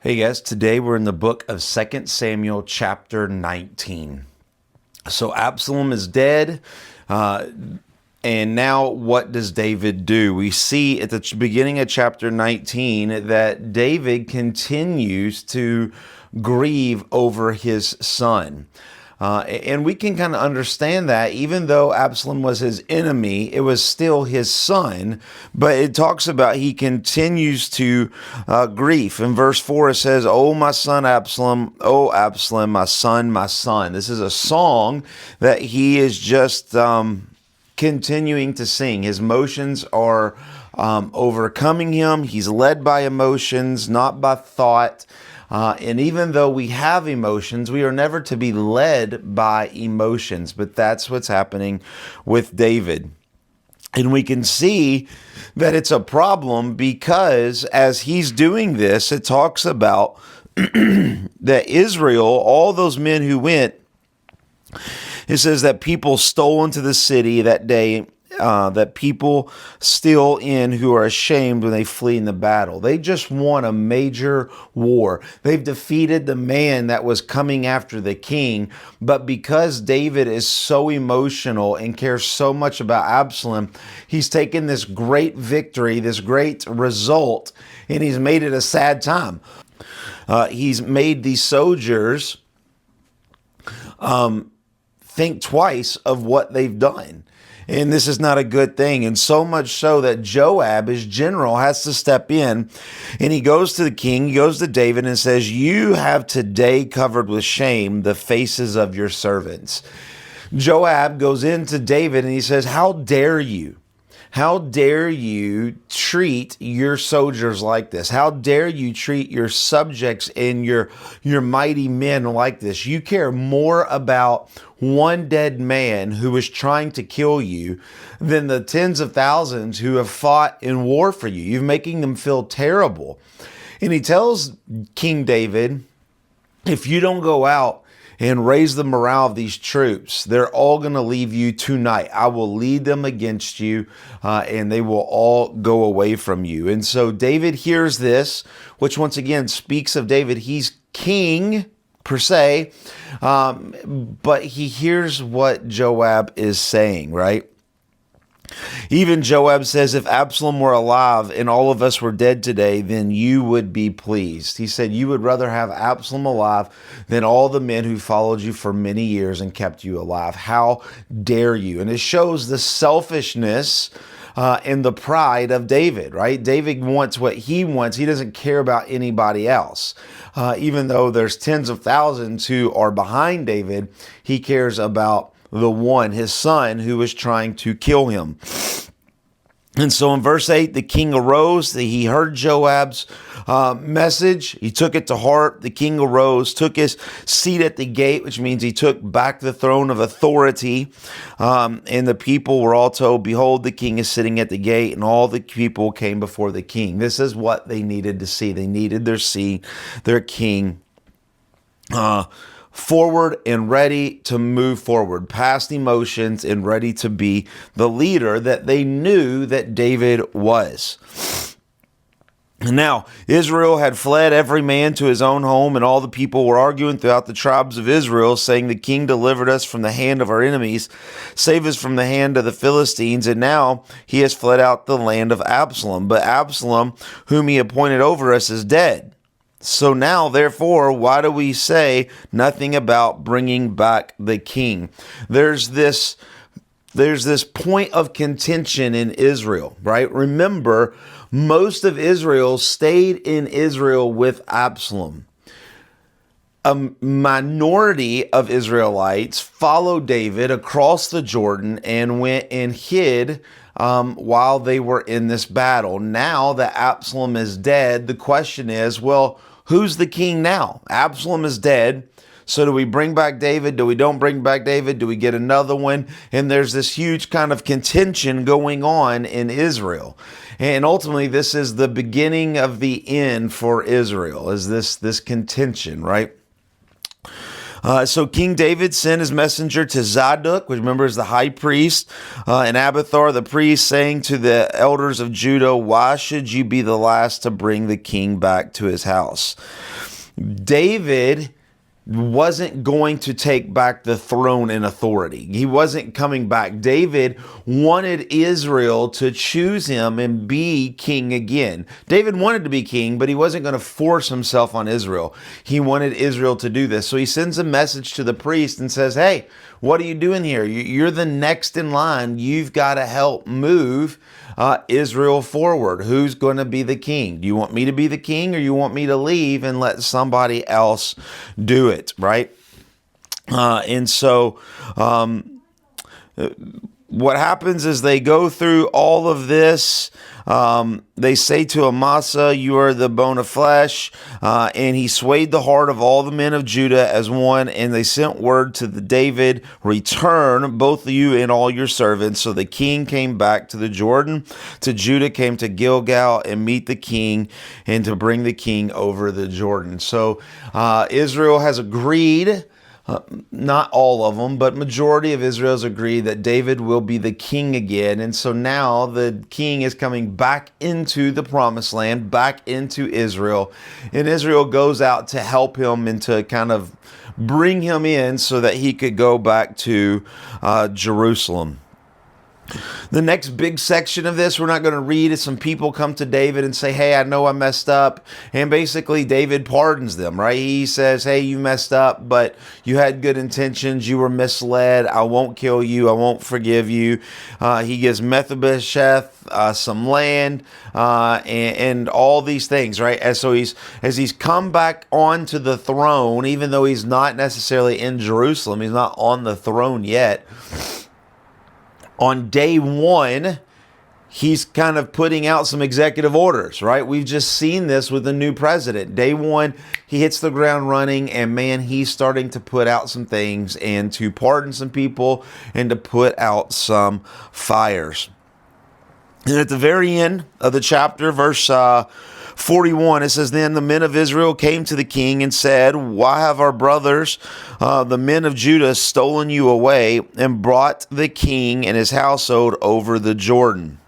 Hey guys, today we're in the book of 2 Samuel chapter 19. So Absalom is dead, and now what does David do? We see at the beginning of chapter 19 that David continues to grieve over his son. And we can kind of understand that even though Absalom was his enemy, it was still his son. But it talks about he continues to grieve. In verse 4, it says, "Oh, my son Absalom, oh, Absalom, my son, my son." This is a song that he is just continuing to sing. His emotions are overcoming him. He's led by emotions, not by thought. And even though we have emotions, we are never to be led by emotions. But that's what's happening with David. And we can see that it's a problem because as he's doing this, it talks about that Israel, all those men who went, it says that people stole into the city that day, that people steal in who are ashamed when they flee in the battle. They just won a major war. They've defeated the man that was coming after the king. But because David is so emotional and cares so much about Absalom, he's taken this great victory, this great result, and he's made it a sad time. He's made these soldiers think twice of what they've done. And this is not a good thing. And so much so that Joab, his general, has to step in. And he goes to the king, he goes to David and says, "You have today covered with shame the faces of your servants." Joab goes into David and he says, "How dare you? How dare you treat your soldiers like this? How dare you treat your subjects and your mighty men like this? You care more about one dead man who is trying to kill you than the tens of thousands who have fought in war for you. You're making them feel terrible." And he tells King David, if you don't go out and raise the morale of these troops, they're all going to leave you tonight. I will lead them against you, and they will all go away from you. And so David hears this, which once again speaks of David. He's king per se, but he hears what Joab is saying, right? Even Joab says, "If Absalom were alive and all of us were dead today, then you would be pleased." He said, "You would rather have Absalom alive than all the men who followed you for many years and kept you alive. How dare you?" And it shows the selfishness and the pride of David, right? David wants what he wants. He doesn't care about anybody else. Even though there's tens of thousands who are behind David, he cares about the one, his son, who was trying to kill him. And so in verse 8, the king arose. He heard Joab's message. He took it to heart. The king arose, took his seat at the gate, which means he took back the throne of authority. And the people were all told, "Behold, the king is sitting at the gate." And all the people came before the king. This is what they needed to see. They needed their seat, their king, forward and ready to move forward, past emotions and ready to be the leader that they knew that David was. Now, Israel had fled every man to his own home, and all the people were arguing throughout the tribes of Israel, saying, "The king delivered us from the hand of our enemies, save us from the hand of the Philistines, and now he has fled out the land of Absalom. But Absalom, whom he appointed over us, is dead. So now, therefore, why do we say nothing about bringing back the king?" There's this point of contention in Israel, right? Remember, most of Israel stayed in Israel with Absalom. A minority of Israelites followed David across the Jordan and went and hid while they were in this battle. Now that Absalom is dead, the question is, well, who's the king now? Absalom is dead. So do we bring back David? Do we don't bring back David? Do we get another one? And there's this huge kind of contention going on in Israel. And ultimately, this is the beginning of the end for Israel, is this contention, right? So King David sent his messenger to Zadok, which remember is the high priest, and Abiathar the priest, saying to the elders of Judah, why should you be the last to bring the king back to his house? David wasn't going to take back the throne in authority. He wasn't coming back. David wanted Israel to choose him and be king again. David wanted to be king, but he wasn't going to force himself on Israel. He wanted Israel to do this. So he sends a message to the priest and says, hey, what are you doing here? You're the next in line. You've got to help move Israel forward. Who's going to be the king? Do you want me to be the king, or you want me to leave and let somebody else do it, right? And so what happens is they go through all of this. They say to Amasa, you are the bone of flesh. And he swayed the heart of all the men of Judah as one. And they sent word to the David, return, both you and all your servants. So the king came back to the Jordan, to Judah, came to Gilgal and meet the king, and to bring the king over the Jordan. So Israel has agreed. Not all of them, but majority of Israel's agreed that David will be the king again. And so now the king is coming back into the promised land, back into Israel. And Israel goes out to help him and to kind of bring him in so that he could go back to Jerusalem. The next big section of this, we're not going to read, is some people come to David and say, hey, I know I messed up. And basically David pardons them, right? He says, hey, you messed up, but you had good intentions. You were misled. I won't kill you. I won't forgive you. He gives Mephibosheth some land and all these things, right? As he's come back onto the throne, even though he's not necessarily in Jerusalem, he's not on the throne yet. On day one, he's kind of putting out some executive orders, right? We've just seen this with the new president. Day one, he hits the ground running, and man, he's starting to put out some things and to pardon some people and to put out some fires. And at the very end of the chapter, verse 41, it says, then the men of Israel came to the king and said, why have our brothers, the men of Judah, stolen you away and brought the king and his household over the Jordan?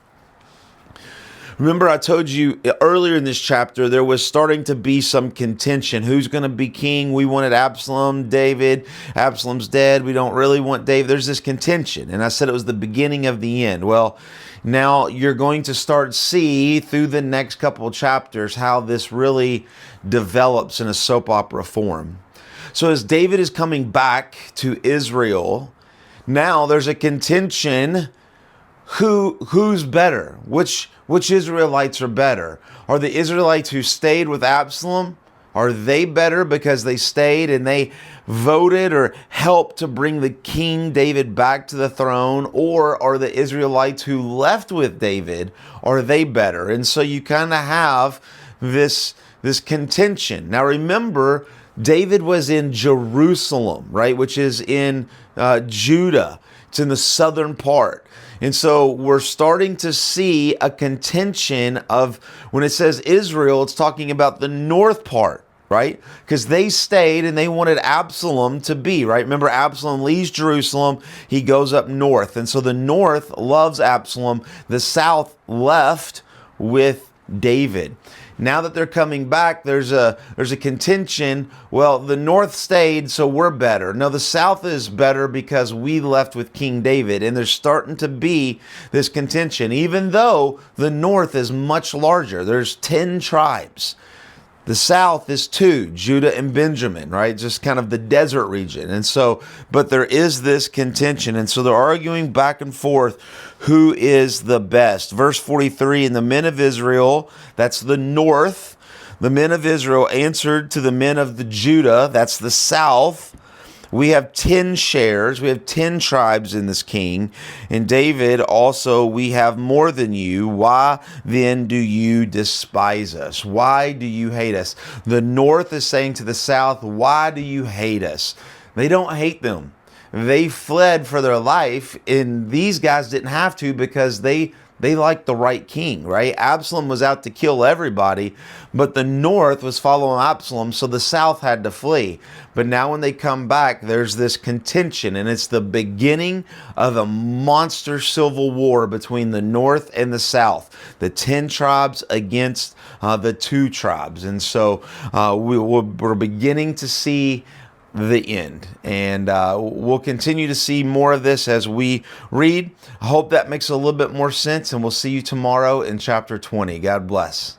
Remember, I told you earlier in this chapter, there was starting to be some contention. Who's going to be king? We wanted Absalom, David. Absalom's dead. We don't really want David. There's this contention. And I said it was the beginning of the end. Well, now you're going to start see through the next couple of chapters how this really develops in a soap opera form. So as David is coming back to Israel, now there's a contention. Who's better? Which Israelites are better? Are the Israelites who stayed with Absalom, are they better because they stayed and they voted or helped to bring the king David back to the throne? Or are the Israelites who left with David, are they better? And so you kind of have this contention. Now remember, David was in Jerusalem, right? Which is in Judah. It's in the southern part. And so we're starting to see a contention of, when it says Israel, it's talking about the north part, right? Because they stayed and they wanted Absalom to be, right? Remember, Absalom leaves Jerusalem, he goes up north. And so the north loves Absalom, the south left with David. Now that they're coming back, there's a contention. Well, the north stayed, so we're better. No, the south is better because we left with King David. And there's starting to be this contention, even though the north is much larger. There's 10 tribes. The south is 2, Judah and Benjamin, right? Just kind of the desert region. And so, but there is this contention. And so they're arguing back and forth who is the best. Verse 43, and the men of Israel, that's the north, the men of Israel answered to the men of the Judah, that's the south, we have 10 shares, we have 10 tribes in this king, and David also, we have more than you. Why then do you despise us? Why do you hate us? The north is saying to the south, why do you hate us? They don't hate them. They fled for their life, and these guys didn't have to because they they liked the right king, right? Absalom was out to kill everybody, but the north was following Absalom, so the south had to flee. But now when they come back, there's this contention, and it's the beginning of a monster civil war between the north and the south. The 10 tribes against the 2 tribes. And so we're beginning to see the end. And we'll continue to see more of this as we read. I hope that makes a little bit more sense, and we'll see you tomorrow in chapter 20. God bless.